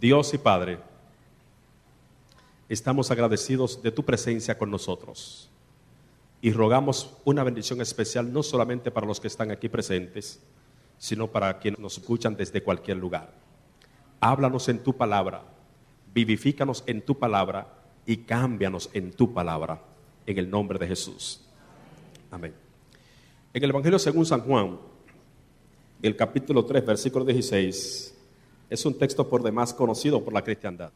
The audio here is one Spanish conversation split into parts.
Dios y Padre, estamos agradecidos de tu presencia con nosotros y rogamos una bendición especial no solamente para los que están aquí presentes, sino para quienes nos escuchan desde cualquier lugar. Háblanos en tu palabra, vivifícanos en tu palabra y cámbianos en tu palabra, en el nombre de Jesús. Amén. En el Evangelio según San Juan, el capítulo 3, versículo 16, es un texto por demás conocido por la cristiandad.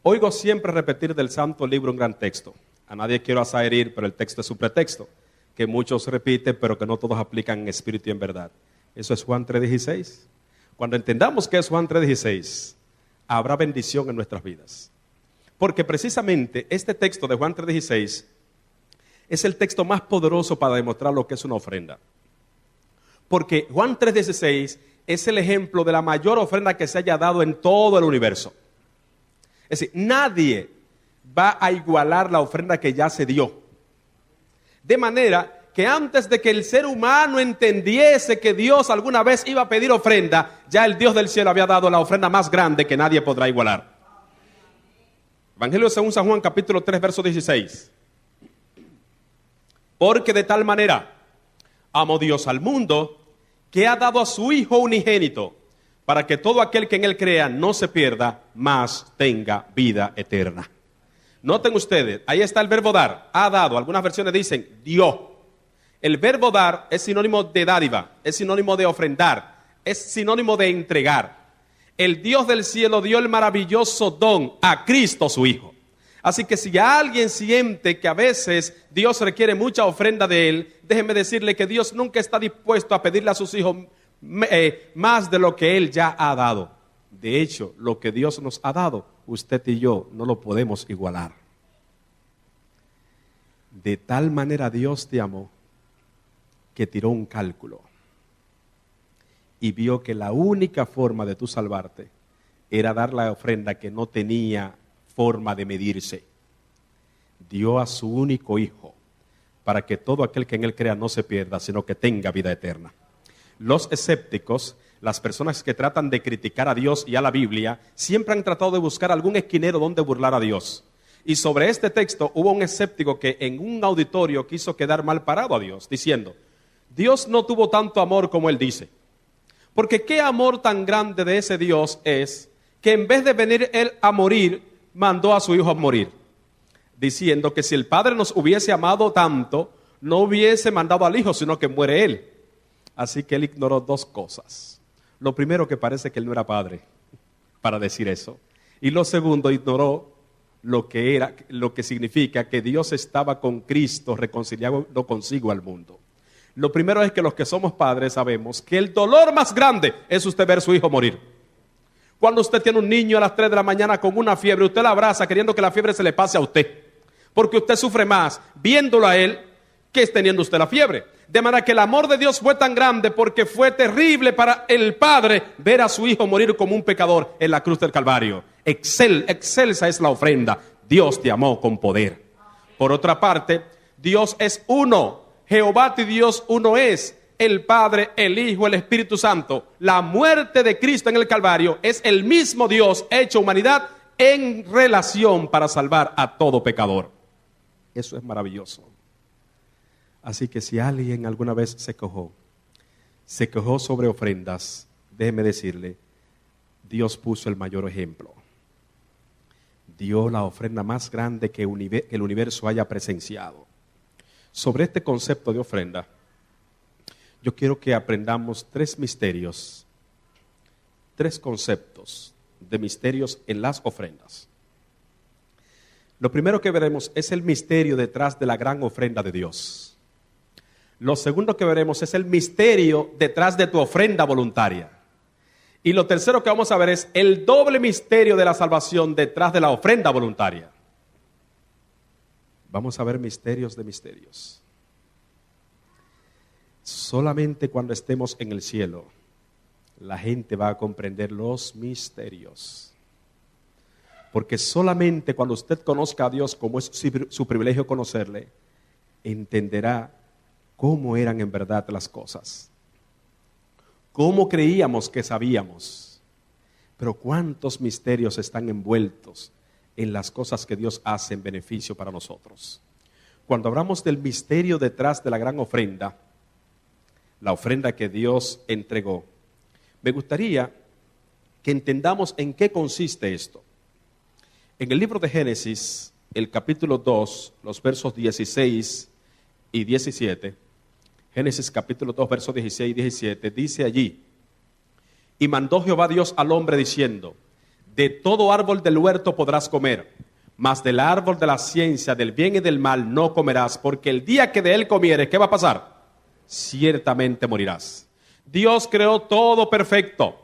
Oigo siempre repetir del santo libro un gran texto. A nadie quiero hacer herir, pero el texto es un pretexto, que muchos repiten, pero que no todos aplican en espíritu y en verdad. Eso es Juan 3:16. Cuando entendamos que es Juan 3:16, habrá bendición en nuestras vidas. Porque precisamente este texto de Juan 3:16 es el texto más poderoso para demostrar lo que es una ofrenda. Porque Juan 3:16 es el ejemplo de la mayor ofrenda que se haya dado en todo el universo. Es decir, nadie va a igualar la ofrenda que ya se dio. De manera que antes de que el ser humano entendiese que Dios alguna vez iba a pedir ofrenda, ya el Dios del cielo había dado la ofrenda más grande que nadie podrá igualar. Evangelio según San Juan, capítulo 3, verso 16. Porque de tal manera amó Dios al mundo, que ha dado a su Hijo unigénito, para que todo aquel que en él crea no se pierda, mas tenga vida eterna. Noten ustedes, ahí está el verbo dar, ha dado. Algunas versiones dicen dio. El verbo dar es sinónimo de dádiva, es sinónimo de ofrendar, es sinónimo de entregar. El Dios del cielo dio el maravilloso don a Cristo su Hijo. Así que si alguien siente que a veces Dios requiere mucha ofrenda de él, déjeme decirle que Dios nunca está dispuesto a pedirle a sus hijos más de lo que él ya ha dado. De hecho, lo que Dios nos ha dado, usted y yo no lo podemos igualar. De tal manera Dios te amó que tiró un cálculo y vio que la única forma de tú salvarte era dar la ofrenda que no tenía forma de medirse. Dio a su único Hijo para que todo aquel que en él crea no se pierda, sino que tenga vida eterna. Los escépticos, las personas que tratan de criticar a Dios y a la Biblia, siempre han tratado de buscar algún esquinero donde burlar a Dios. Y sobre este texto hubo un escéptico que en un auditorio quiso quedar mal parado a Dios, diciendo: Dios no tuvo tanto amor como él dice. Porque qué amor tan grande de ese Dios es que en vez de venir él a morir, mandó a su Hijo a morir. Diciendo que si el Padre nos hubiese amado tanto, no hubiese mandado al Hijo, sino que muere él. Así que él ignoró dos cosas. Lo primero, que parece que él no era padre para decir eso. Y lo segundo, ignoró lo que significa que Dios estaba con Cristo reconciliado consigo al mundo. Lo primero es que los que somos padres sabemos que el dolor más grande es usted ver a su hijo morir. Cuando usted tiene un niño a las 3 de la mañana con una fiebre, usted la abraza queriendo que la fiebre se le pase a usted. Porque usted sufre más viéndolo a él que teniendo usted la fiebre. De manera que el amor de Dios fue tan grande porque fue terrible para el Padre ver a su Hijo morir como un pecador en la cruz del Calvario. Excelsa es la ofrenda. Dios te amó con poder. Por otra parte, Dios es uno. Jehová tu Dios uno es. El Padre, el Hijo, el Espíritu Santo. La muerte de Cristo en el Calvario es el mismo Dios hecho humanidad en relación para salvar a todo pecador. Eso es maravilloso. Así que si alguien alguna vez se quejó sobre ofrendas, déjeme decirle, Dios puso el mayor ejemplo. Dio la ofrenda más grande que el universo haya presenciado. Sobre este concepto de ofrenda, yo quiero que aprendamos 3 misterios, 3 conceptos de misterios en las ofrendas. Lo primero que veremos es el misterio detrás de la gran ofrenda de Dios. Lo segundo que veremos es el misterio detrás de tu ofrenda voluntaria. Y lo tercero que vamos a ver es el doble misterio de la salvación detrás de la ofrenda voluntaria. Vamos a ver misterios de misterios. Solamente cuando estemos en el cielo, la gente va a comprender los misterios. Porque solamente cuando usted conozca a Dios, como es su privilegio conocerle, entenderá cómo eran en verdad las cosas. Cómo creíamos que sabíamos, Pero ¿cuántos misterios están envueltos en las cosas que Dios hace en beneficio para nosotros? Cuando hablamos del misterio detrás de la gran ofrenda, la ofrenda que Dios entregó, me gustaría que entendamos en qué consiste esto. En el libro de Génesis, el capítulo 2, los versos 16 y 17, Génesis capítulo 2, versos 16 y 17, dice allí: y mandó Jehová Dios al hombre diciendo: de todo árbol del huerto podrás comer, mas del árbol de la ciencia del bien y del mal no comerás, porque el día que de él comieres, ¿qué va a pasar? Ciertamente morirás. Dios creó todo perfecto,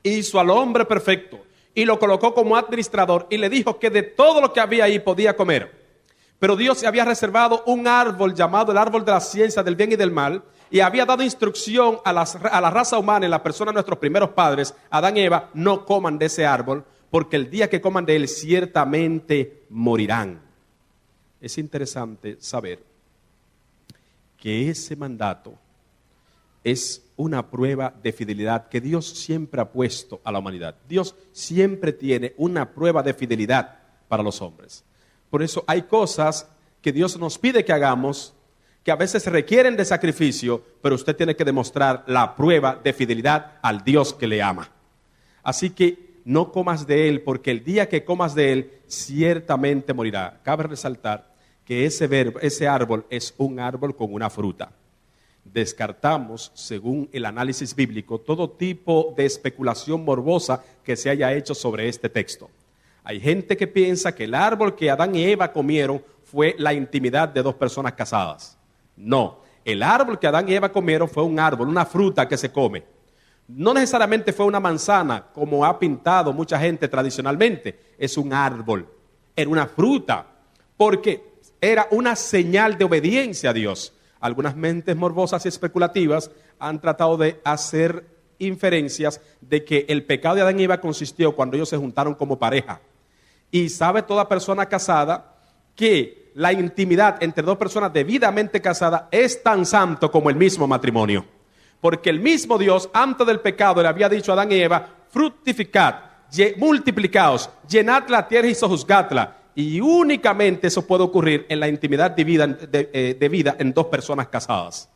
hizo al hombre perfecto y lo colocó como administrador y le dijo que de todo lo que había ahí podía comer. Pero Dios se había reservado un árbol llamado el árbol de la ciencia del bien y del mal, y había dado instrucción a la raza humana, en la persona de nuestros primeros padres, Adán y Eva: no coman de ese árbol, porque el día que coman de él ciertamente morirán. Es interesante saber que ese mandato es una prueba de fidelidad que Dios siempre ha puesto a la humanidad. Dios siempre tiene una prueba de fidelidad para los hombres. Por eso hay cosas que Dios nos pide que hagamos, que a veces requieren de sacrificio, pero usted tiene que demostrar la prueba de fidelidad al Dios que le ama. Así que no comas de él, porque el día que comas de él, ciertamente morirá. Cabe resaltar que ese árbol es un árbol con una fruta. Descartamos, según el análisis bíblico, todo tipo de especulación morbosa que se haya hecho sobre este texto. Hay gente que piensa que el árbol que Adán y Eva comieron fue la intimidad de dos personas casadas. No, el árbol que Adán y Eva comieron fue un árbol, una fruta que se come. No necesariamente fue una manzana, como ha pintado mucha gente tradicionalmente. Es un árbol, era una fruta, porque era una señal de obediencia a Dios. Algunas mentes morbosas y especulativas han tratado de hacer inferencias de que el pecado de Adán y Eva consistió cuando ellos se juntaron como pareja. Y sabe toda persona casada que la intimidad entre dos personas debidamente casadas es tan santo como el mismo matrimonio. Porque el mismo Dios, antes del pecado, le había dicho a Adán y Eva: fructificad, multiplicaos, llenad la tierra y sojuzgadla. Y únicamente eso puede ocurrir en la intimidad de vida en dos personas casadas.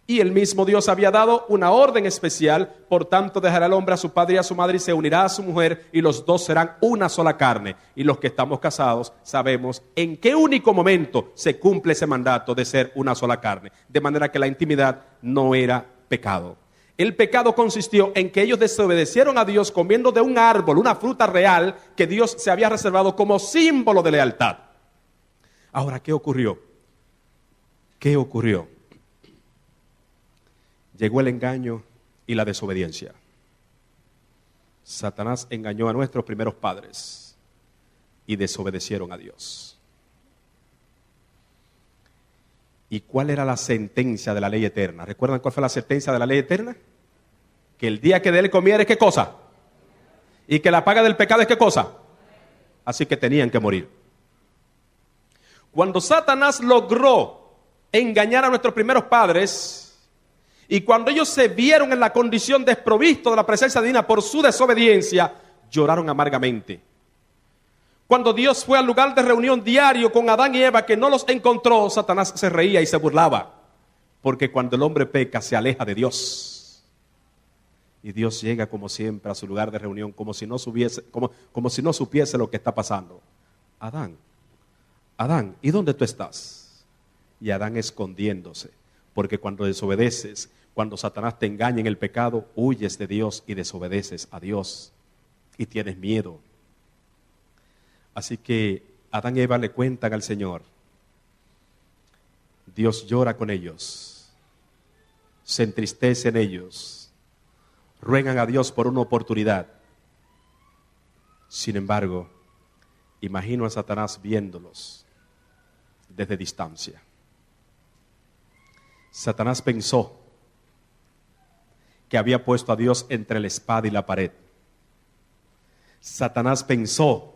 Y el mismo Dios había dado una orden especial: por tanto dejará el hombre a su padre y a su madre y se unirá a su mujer, y los dos serán una sola carne. Y los que estamos casados sabemos en qué único momento se cumple ese mandato de ser una sola carne. De manera que la intimidad no era pecado. El pecado consistió en que ellos desobedecieron a Dios comiendo de un árbol, una fruta real que Dios se había reservado como símbolo de lealtad. Ahora, ¿qué ocurrió? ¿Qué ocurrió? Llegó el engaño y la desobediencia. Satanás engañó a nuestros primeros padres y desobedecieron a Dios. ¿Y cuál era la sentencia de la ley eterna? ¿Recuerdan cuál fue la sentencia de la ley eterna? Que el día que de él comiere, ¿qué cosa? Y que la paga del pecado es ¿qué cosa? Así que tenían que morir. Cuando Satanás logró engañar a nuestros primeros padres, y cuando ellos se vieron en la condición desprovisto de la presencia divina por su desobediencia, lloraron amargamente. Cuando Dios fue al lugar de reunión diario con Adán y Eva, que no los encontró, Satanás se reía y se burlaba. Porque cuando el hombre peca, se aleja de Dios. Y Dios llega como siempre a su lugar de reunión, como si no supiese lo que está pasando. Adán, ¿y dónde tú estás? Y Adán escondiéndose. Porque cuando desobedeces, cuando Satanás te engaña en el pecado, huyes de Dios y desobedeces a Dios. Y tienes miedo. Así que Adán y Eva le cuentan al Señor. Dios llora con ellos. Se entristece en ellos. Ruegan a Dios por una oportunidad. Sin embargo, imagino a Satanás viéndolos desde distancia. Satanás pensó que había puesto a Dios entre la espada y la pared. Satanás pensó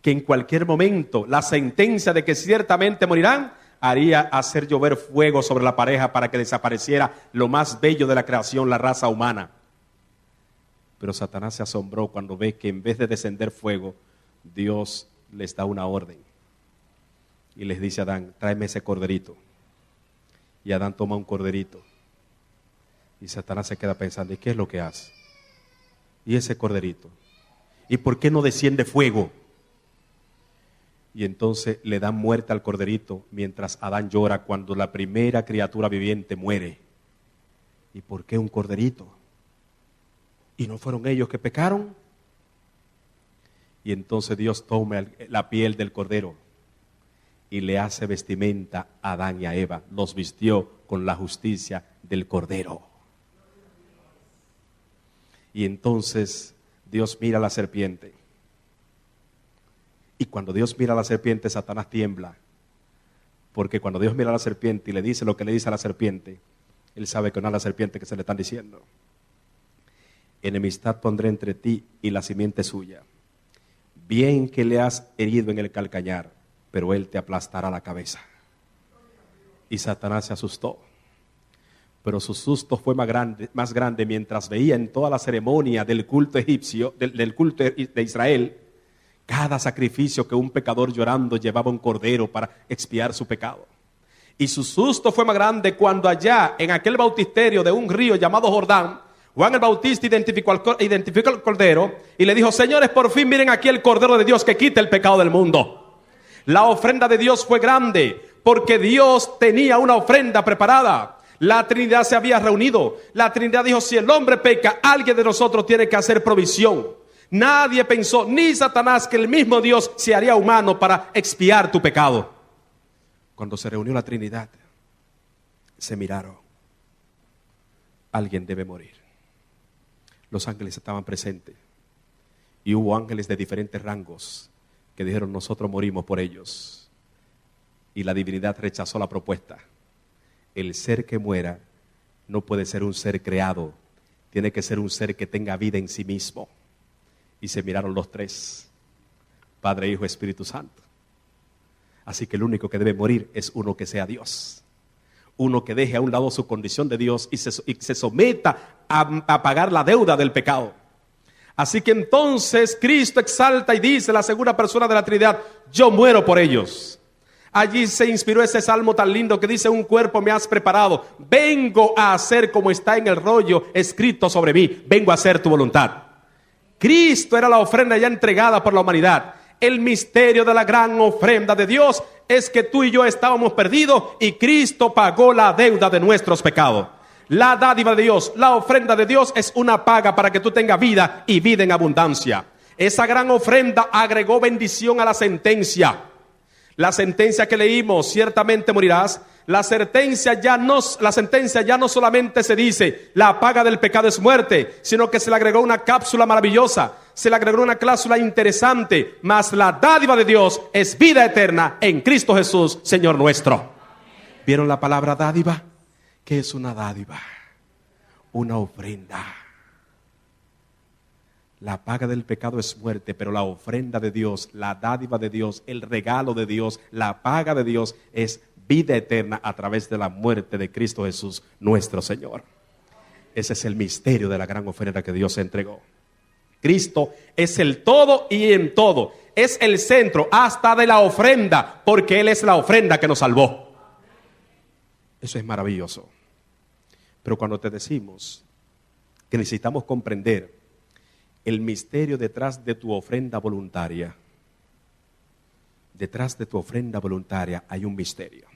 que en cualquier momento la sentencia de que ciertamente morirán haría hacer llover fuego sobre la pareja para que desapareciera lo más bello de la creación, la raza humana. Pero Satanás se asombró cuando ve que en vez de descender fuego, Dios les da una orden. Y les dice a Adán, tráeme ese corderito. Y Adán toma un corderito. Y Satanás se queda pensando, ¿y qué es lo que hace? ¿Y ese corderito? ¿Y por qué no desciende fuego? Y entonces le dan muerte al corderito mientras Adán llora cuando la primera criatura viviente muere. ¿Y por qué un corderito? ¿Y no fueron ellos que pecaron? Y entonces Dios toma la piel del cordero y le hace vestimenta a Adán y a Eva. Los vistió con la justicia del cordero. Y entonces Dios mira a la serpiente. Y cuando Dios mira a la serpiente, Satanás tiembla. Porque cuando Dios mira a la serpiente y le dice lo que le dice a la serpiente, él sabe que no es la serpiente que se le están diciendo. Enemistad pondré entre ti y la simiente suya. Bien que le has herido en el calcañar, pero él te aplastará la cabeza. Y Satanás se asustó. Pero su susto fue más grande mientras veía en toda la ceremonia del culto egipcio, del culto de Israel, cada sacrificio que un pecador llorando llevaba un cordero para expiar su pecado. Y su susto fue más grande cuando allá, en aquel bautisterio de un río llamado Jordán, Juan el Bautista identificó al cordero y le dijo, señores, por fin miren aquí el cordero de Dios que quita el pecado del mundo. La ofrenda de Dios fue grande porque Dios tenía una ofrenda preparada. La Trinidad se había reunido. La Trinidad dijo, si el hombre peca, alguien de nosotros tiene que hacer provisión. Nadie pensó, ni Satanás, que el mismo Dios se haría humano para expiar tu pecado. Cuando se reunió la Trinidad, se miraron. Alguien debe morir. Los ángeles estaban presentes. Y hubo ángeles de diferentes rangos que dijeron, nosotros morimos por ellos. Y la divinidad rechazó la propuesta. El ser que muera no puede ser un ser creado, tiene que ser un ser que tenga vida en sí mismo. Y se miraron los tres, Padre, Hijo, Espíritu Santo. Así que el único que debe morir es uno que sea Dios. Uno que deje a un lado su condición de Dios y se someta a pagar la deuda del pecado. Así que entonces Cristo exalta y dice, la segunda persona de la Trinidad, yo muero por ellos. Allí se inspiró ese salmo tan lindo que dice, un cuerpo me has preparado, vengo a hacer como está en el rollo escrito sobre mí, vengo a hacer tu voluntad. Cristo era la ofrenda ya entregada por la humanidad. El misterio de la gran ofrenda de Dios es que tú y yo estábamos perdidos y Cristo pagó la deuda de nuestros pecados. La dádiva de Dios, la ofrenda de Dios es una paga para que tú tengas vida y vida en abundancia. Esa gran ofrenda agregó bendición a la sentencia. La sentencia que leímos, ciertamente morirás. La sentencia ya no solamente se dice, la paga del pecado es muerte, sino que se le agregó una cápsula maravillosa, se le agregó una cláusula interesante, mas la dádiva de Dios es vida eterna en Cristo Jesús, Señor nuestro. ¿Vieron la palabra dádiva? ¿Qué es una dádiva? Una ofrenda. La paga del pecado es muerte, pero la ofrenda de Dios, la dádiva de Dios, el regalo de Dios, la paga de Dios es vida eterna a través de la muerte de Cristo Jesús, nuestro Señor. Ese es el misterio de la gran ofrenda que Dios entregó. Cristo es el todo y en todo. Es el centro hasta de la ofrenda, porque Él es la ofrenda que nos salvó. Eso es maravilloso. Pero cuando te decimos que necesitamos comprender el misterio detrás de tu ofrenda voluntaria, detrás de tu ofrenda voluntaria hay un misterio.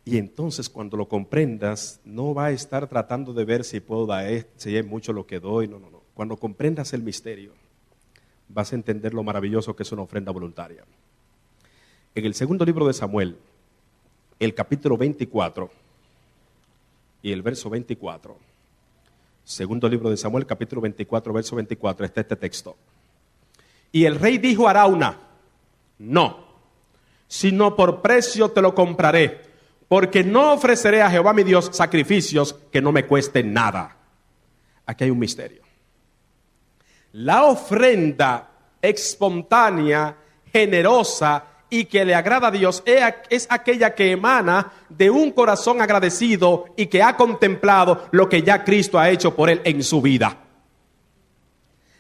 Y entonces cuando lo comprendas, no va a estar tratando de ver si puedo dar, si es mucho lo que doy, no. Cuando comprendas el misterio, vas a entender lo maravilloso que es una ofrenda voluntaria. En el segundo libro de Samuel, el capítulo 24 y el verso 24, segundo libro de Samuel, capítulo 24, verso 24, está este texto. Y el rey dijo a Arauna, no, sino por precio te lo compraré, porque no ofreceré a Jehová mi Dios sacrificios que no me cuesten nada. Aquí hay un misterio. La ofrenda espontánea, generosa y que le agrada a Dios es aquella que emana de un corazón agradecido y que ha contemplado lo que ya Cristo ha hecho por él en su vida.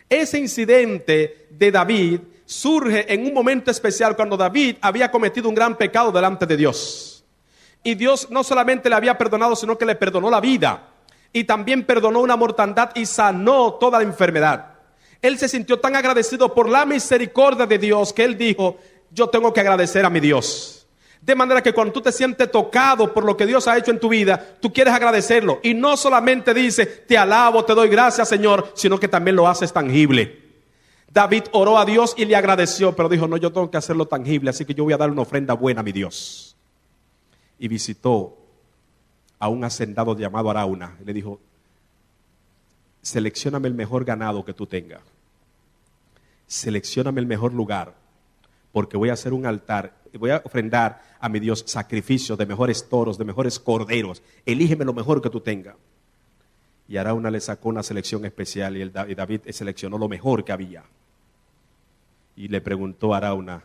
Ese incidente de David surge en un momento especial cuando David había cometido un gran pecado delante de Dios. Y Dios no solamente le había perdonado, sino que le perdonó la vida. Y también perdonó una mortandad y sanó toda la enfermedad. Él se sintió tan agradecido por la misericordia de Dios que él dijo: yo tengo que agradecer a mi Dios. De manera que cuando tú te sientes tocado por lo que Dios ha hecho en tu vida, tú quieres agradecerlo. Y no solamente dice: te alabo, te doy gracias, Señor, sino que también lo haces tangible. David oró a Dios y le agradeció, pero dijo: no, yo tengo que hacerlo tangible, así que yo voy a dar una ofrenda buena a mi Dios. Y visitó a un hacendado llamado Arauna y le dijo: seleccióname el mejor ganado que tú tengas, seleccióname el mejor lugar, porque voy a hacer un altar y voy a ofrendar a mi Dios sacrificios de mejores toros, de mejores corderos. Elígeme lo mejor que tú tengas. Y Arauna le sacó una selección especial y David seleccionó lo mejor que había. Y le preguntó a Arauna,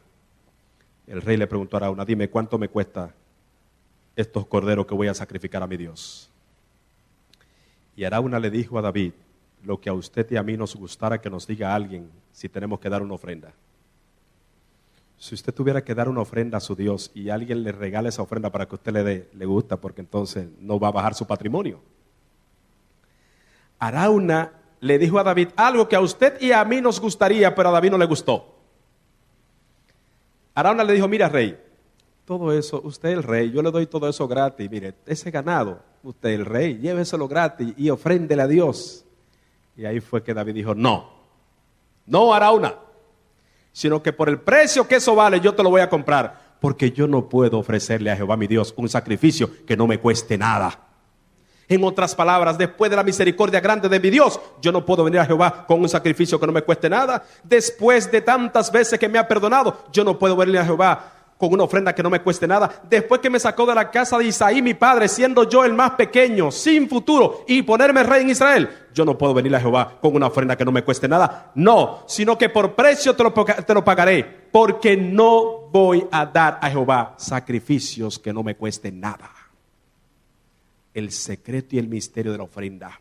el rey le preguntó a Arauna: dime, ¿cuánto me cuesta estos corderos que voy a sacrificar a mi Dios? Y Arauna le dijo a David: lo que a usted y a mí nos gustara que nos diga alguien si tenemos que dar una ofrenda. Si usted tuviera que dar una ofrenda a su Dios y alguien le regala esa ofrenda para que usted le dé, le gusta, porque entonces no va a bajar su patrimonio. Arauna le dijo a David algo que a usted y a mí nos gustaría, pero a David no le gustó. Arauna le dijo: mira, rey, todo eso, usted es el rey, yo le doy todo eso gratis. Mire, ese ganado, usted es el rey, lléveselo gratis y ofréndele a Dios. Y ahí fue que David dijo: no, Arauna, sino que por el precio que eso vale yo te lo voy a comprar, porque yo no puedo ofrecerle a Jehová mi Dios un sacrificio que no me cueste nada. En otras palabras, después de la misericordia grande de mi Dios, yo no puedo venir a Jehová con un sacrificio que no me cueste nada. Después de tantas veces que me ha perdonado, yo no puedo venir a Jehová con una ofrenda que no me cueste nada. Después que me sacó de la casa de Isaí, mi padre, siendo yo el más pequeño, sin futuro, y ponerme rey en Israel, yo no puedo venir a Jehová con una ofrenda que no me cueste nada. No, sino que por precio te lo pagaré, porque no voy a dar a Jehová sacrificios que no me cuesten nada. El secreto y el misterio de la ofrenda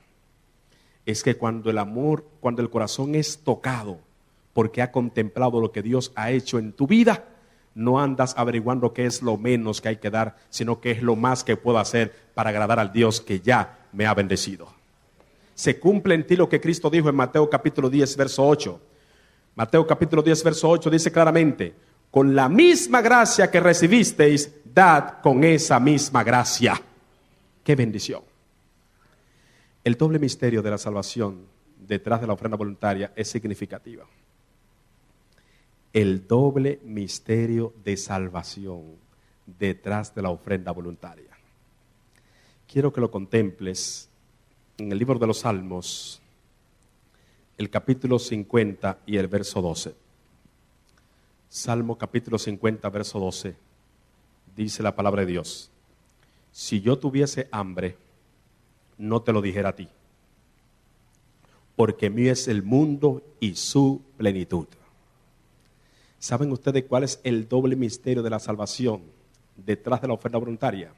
es que cuando el corazón es tocado porque ha contemplado lo que Dios ha hecho en tu vida, no andas averiguando qué es lo menos que hay que dar, sino qué es lo más que puedo hacer para agradar al Dios que ya me ha bendecido. Se cumple en ti lo que Cristo dijo en Mateo capítulo 10, verso 8. Mateo capítulo 10, verso 8 dice claramente: con la misma gracia que recibisteis, dad con esa misma gracia. ¡Qué bendición! El doble misterio de la salvación detrás de la ofrenda voluntaria es significativa. El doble misterio de salvación detrás de la ofrenda voluntaria. Quiero que lo contemples en el libro de los Salmos, el capítulo 50 y el verso 12. Salmo capítulo 50, verso 12. Dice la palabra de Dios: si yo tuviese hambre, no te lo dijera a ti, porque mío es el mundo y su plenitud. ¿Saben ustedes cuál es el doble misterio de la salvación detrás de la ofrenda voluntaria?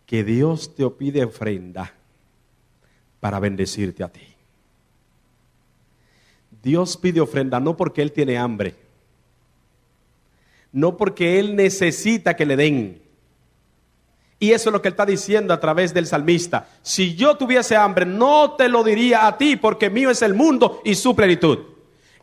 Que Dios te pide ofrenda para bendecirte a ti. Dios pide ofrenda no porque Él tiene hambre, no porque Él necesita que le den. Y eso es lo que Él está diciendo a través del salmista: si yo tuviese hambre, no te lo diría a ti, porque mío es el mundo y su plenitud.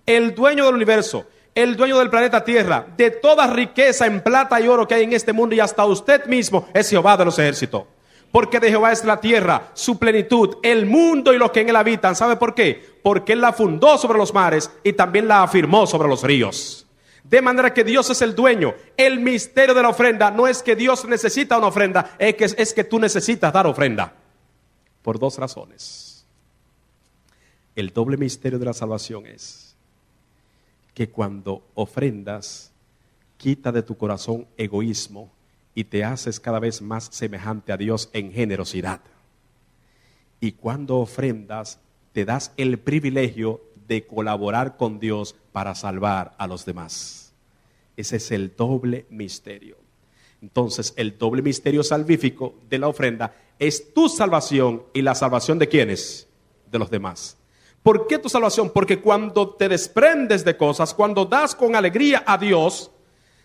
El dueño del universo, el dueño del planeta Tierra, de toda riqueza en plata y oro que hay en este mundo y hasta usted mismo, es Jehová de los ejércitos. Porque de Jehová es la tierra, su plenitud, el mundo y los que en él habitan. ¿Sabe por qué? Porque Él la fundó sobre los mares y también la afirmó sobre los ríos. De manera que Dios es el dueño. El misterio de la ofrenda no es que Dios necesita una ofrenda, es que tú necesitas dar ofrenda. Por dos razones. El doble misterio de la salvación es que cuando ofrendas, quita de tu corazón egoísmo y te haces cada vez más semejante a Dios en generosidad. Y cuando ofrendas, te das el privilegio de colaborar con Dios para salvar a los demás. Ese es el doble misterio. Entonces, el doble misterio salvífico de la ofrenda es tu salvación y la salvación de ¿quiénes? De los demás. ¿Por qué tu salvación? Porque cuando te desprendes de cosas, cuando das con alegría a Dios,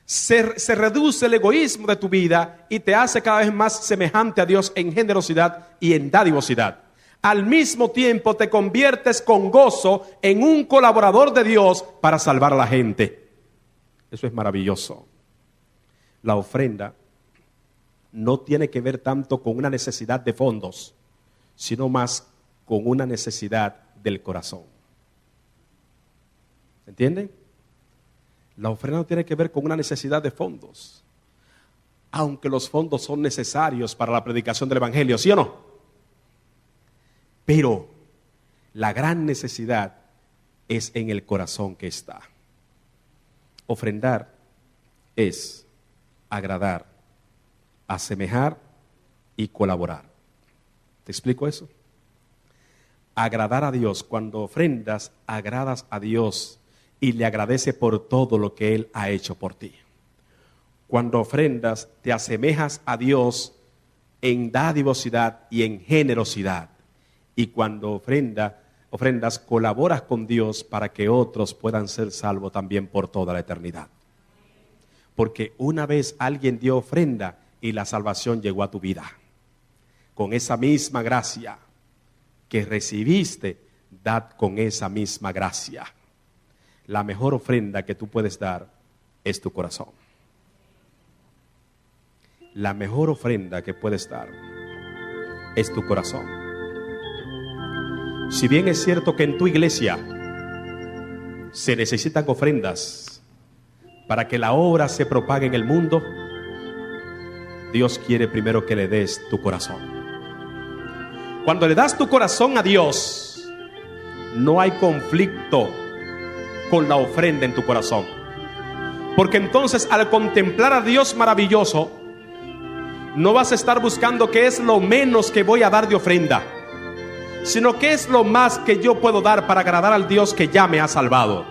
se reduce el egoísmo de tu vida y te hace cada vez más semejante a Dios en generosidad y en dadivosidad. Al mismo tiempo te conviertes con gozo en un colaborador de Dios para salvar a la gente. Eso es maravilloso. La ofrenda no tiene que ver tanto con una necesidad de fondos, sino más con una necesidad del corazón. ¿Se entiende? La ofrenda no tiene que ver con una necesidad de fondos, aunque los fondos son necesarios para la predicación del Evangelio, ¿sí o no? Pero la gran necesidad es en el corazón que está. Ofrendar es agradar, asemejar y colaborar. ¿Te explico eso? Agradar a Dios. Cuando ofrendas, agradas a Dios y le agradece por todo lo que Él ha hecho por ti. Cuando ofrendas, te asemejas a Dios en dadivosidad y en generosidad. Y cuando ofrendas, colaboras con Dios para que otros puedan ser salvos también por toda la eternidad. Porque una vez alguien dio ofrenda y la salvación llegó a tu vida. Con esa misma gracia que recibiste, dad con esa misma gracia. La mejor ofrenda que tú puedes dar es tu corazón. La mejor ofrenda que puedes dar es tu corazón. Si bien es cierto que en tu iglesia se necesitan ofrendas para que la obra se propague en el mundo, Dios quiere primero que le des tu corazón. Cuando le das tu corazón a Dios, no hay conflicto con la ofrenda en tu corazón. Porque entonces al contemplar a Dios maravilloso, no vas a estar buscando qué es lo menos que voy a dar de ofrenda, sino qué es lo más que yo puedo dar para agradar al Dios que ya me ha salvado.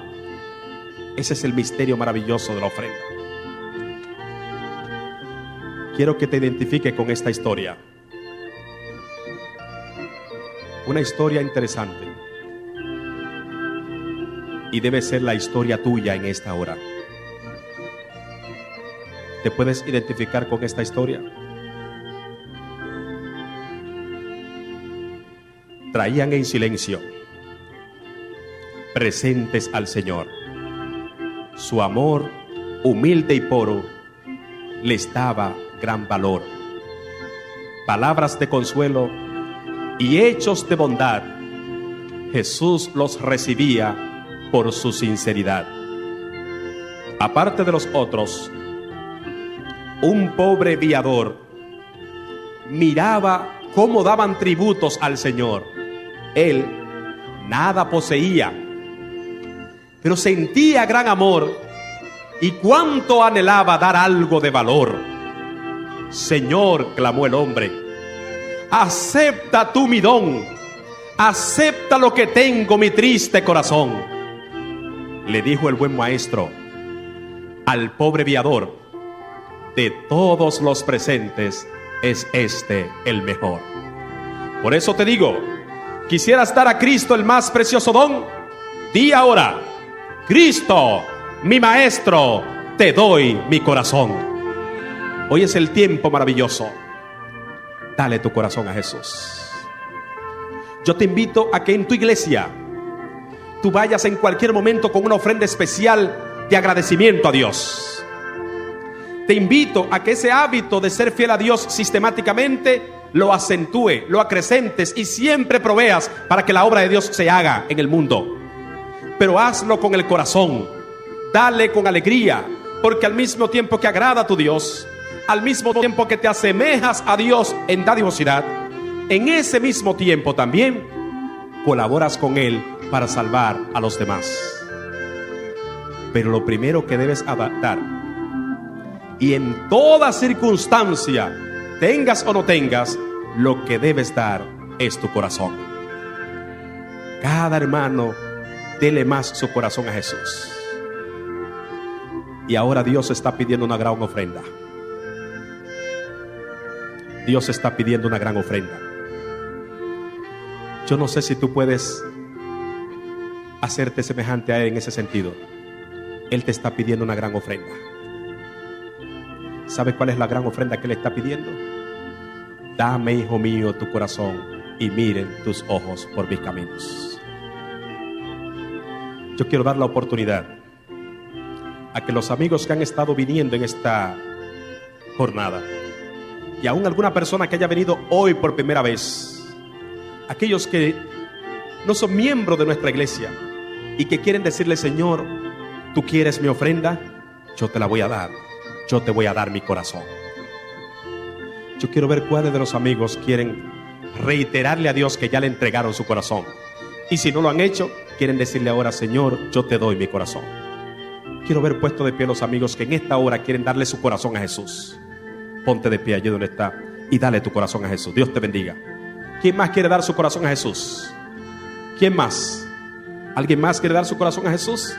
Ese es el misterio maravilloso de la ofrenda. Quiero que te identifiques con esta historia. Una historia interesante. Y debe ser la historia tuya en esta hora. ¿Te puedes identificar con esta historia? Traían en silencio, presentes al Señor. Su amor, humilde y puro, les daba gran valor. Palabras de consuelo y hechos de bondad, Jesús los recibía por su sinceridad. Aparte de los otros, un pobre viador miraba cómo daban tributos al Señor. Él nada poseía, pero sentía gran amor y cuánto anhelaba dar algo de valor. Señor, clamó el hombre, acepta tú mi don, acepta lo que tengo, mi triste corazón. Le dijo el buen maestro al pobre viador, de todos los presentes es este el mejor. Por eso te digo, ¿quisieras dar a Cristo el más precioso don? Di ahora, Cristo, mi maestro, te doy mi corazón. Hoy es el tiempo maravilloso. Dale tu corazón a Jesús. Yo te invito a que en tu iglesia tú vayas en cualquier momento con una ofrenda especial de agradecimiento a Dios. Te invito a que ese hábito de ser fiel a Dios sistemáticamente lo acentúe, lo acrecentes y siempre proveas para que la obra de Dios se haga en el mundo. Pero hazlo con el corazón, dale con alegría, porque al mismo tiempo que agrada a tu Dios, al mismo tiempo que te asemejas a Dios en dadivosidad, en ese mismo tiempo también colaboras con Él para salvar a los demás. Pero lo primero que debes dar, y en toda circunstancia, tengas o no tengas, lo que debes dar es tu corazón. Cada hermano, dele más su corazón a Jesús. Y ahora Dios está pidiendo una gran ofrenda. Dios está pidiendo una gran ofrenda. Yo no sé si tú puedes hacerte semejante a Él en ese sentido. Él te está pidiendo una gran ofrenda. ¿Sabes cuál es la gran ofrenda que Él está pidiendo? Dame, hijo mío, tu corazón y miren tus ojos por mis caminos. Yo quiero dar la oportunidad a que los amigos que han estado viniendo en esta jornada, y aún alguna persona que haya venido hoy por primera vez, aquellos que no son miembros de nuestra iglesia y que quieren decirle: Señor, ¿tú quieres mi ofrenda? Yo te la voy a dar. Yo te voy a dar mi corazón. Yo quiero ver cuáles de los amigos quieren reiterarle a Dios que ya le entregaron su corazón. Y si no lo han hecho, quieren decirle ahora: Señor, yo te doy mi corazón. Quiero ver puesto de pie los amigos que en esta hora quieren darle su corazón a Jesús. Ponte de pie allí donde está y dale tu corazón a Jesús. Dios te bendiga. ¿Quién más quiere dar su corazón a Jesús? ¿Quién más? ¿Alguien más quiere dar su corazón a Jesús?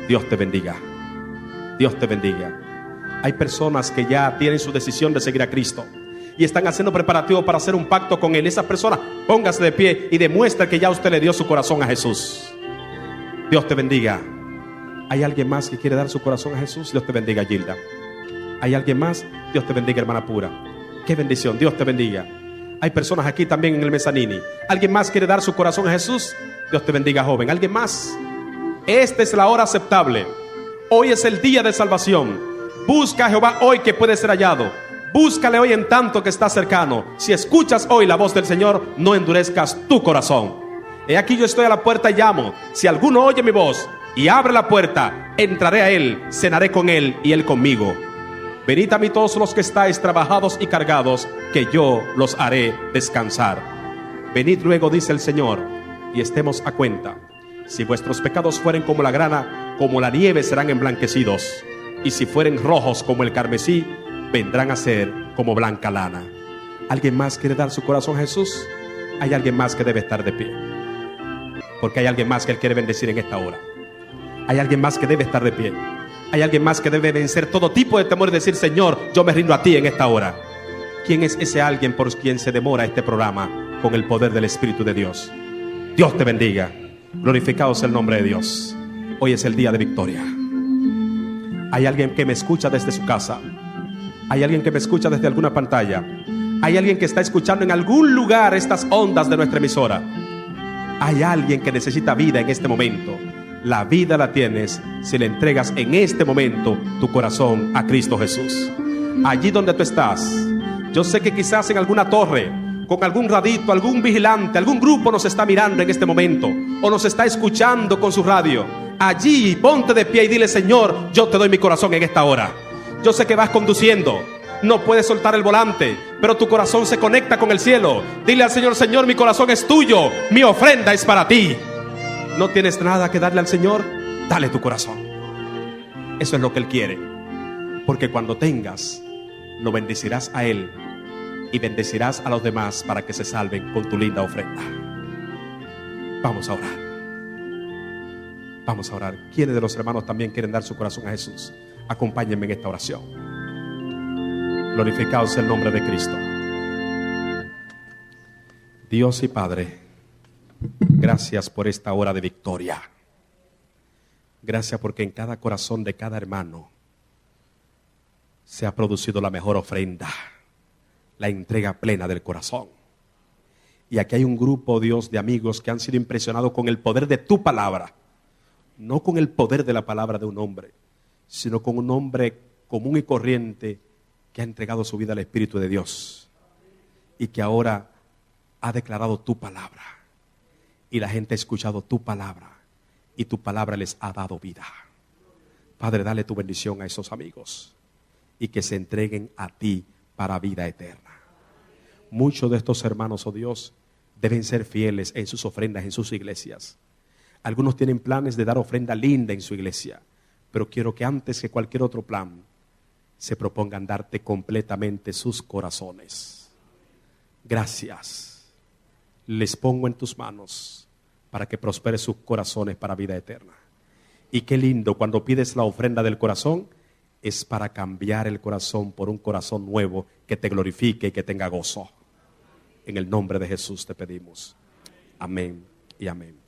Dios te bendiga. Dios te bendiga. Hay personas que ya tienen su decisión de seguir a Cristo y están haciendo preparativos para hacer un pacto con Él. Esas personas, póngase de pie y demuestra que ya usted le dio su corazón a Jesús. Dios te bendiga. ¿Hay alguien más que quiere dar su corazón a Jesús? Dios te bendiga, Gilda. ¿Hay alguien más? Dios te bendiga, hermana Pura. Qué bendición, Dios te bendiga. Hay personas aquí también en el mezanini. ¿Alguien más quiere dar su corazón a Jesús? Dios te bendiga, joven. ¿Alguien más? Esta es la hora aceptable. Hoy es el día de salvación. Busca a Jehová hoy que puede ser hallado. Búscale hoy en tanto que está cercano. Si escuchas hoy la voz del Señor, no endurezcas tu corazón. He aquí yo estoy a la puerta y llamo. Si alguno oye mi voz y abre la puerta, entraré a él, cenaré con él y él conmigo. Venid a mí todos los que estáis trabajados y cargados, que yo los haré descansar. Venid luego, dice el Señor, y estemos a cuenta. Si vuestros pecados fueren como la grana, como la nieve serán emblanquecidos. Y si fueren rojos como el carmesí, vendrán a ser como blanca lana. ¿Alguien más quiere dar su corazón a Jesús? Hay alguien más que debe estar de pie, porque hay alguien más que Él quiere bendecir en esta hora. Hay alguien más que debe estar de pie. Hay alguien más que debe vencer todo tipo de temor y decir: Señor, yo me rindo a ti en esta hora. ¿Quién es ese alguien por quien se demora este programa con el poder del Espíritu de Dios? Dios te bendiga. Glorificado sea el nombre de Dios. Hoy es el día de victoria. Hay alguien que me escucha desde su casa. Hay alguien que me escucha desde alguna pantalla. Hay alguien que está escuchando en algún lugar estas ondas de nuestra emisora. Hay alguien que necesita vida en este momento. La vida la tienes si le entregas en este momento tu corazón a Cristo Jesús. Allí donde tú estás, yo sé que quizás en alguna torre, con algún radito, algún vigilante, algún grupo nos está mirando en este momento, o nos está escuchando con su radio. Allí ponte de pie y dile: Señor, yo te doy mi corazón en esta hora. Yo sé que vas conduciendo, no puedes soltar el volante, pero tu corazón se conecta con el cielo. Dile al Señor: Señor, mi corazón es tuyo, mi ofrenda es para ti. ¿No tienes nada que darle al Señor? Dale tu corazón. Eso es lo que Él quiere. Porque cuando tengas, lo bendecirás a Él y bendecirás a los demás para que se salven con tu linda ofrenda. Vamos a orar. Vamos a orar. ¿Quiénes de los hermanos también quieren dar su corazón a Jesús? Acompáñenme en esta oración. Glorificado sea el nombre de Cristo. Dios y Padre, gracias por esta hora de victoria. Gracias porque en cada corazón de cada hermano se ha producido la mejor ofrenda, la entrega plena del corazón. Y aquí hay un grupo, Dios, de amigos que han sido impresionados con el poder de tu palabra. No con el poder de la palabra de un hombre, sino con un hombre común y corriente que ha entregado su vida al Espíritu de Dios y que ahora ha declarado tu palabra. Y la gente ha escuchado tu palabra y tu palabra les ha dado vida. Padre, dale tu bendición a esos amigos y que se entreguen a ti para vida eterna. Muchos de estos hermanos, oh Dios, deben ser fieles en sus ofrendas, en sus iglesias. Algunos tienen planes de dar ofrenda linda en su iglesia, pero quiero que antes que cualquier otro plan se propongan darte completamente sus corazones. Gracias. Les pongo en tus manos para que prospere sus corazones para vida eterna. Y qué lindo cuando pides la ofrenda del corazón, es para cambiar el corazón por un corazón nuevo que te glorifique y que tenga gozo. En el nombre de Jesús te pedimos. Amén y amén.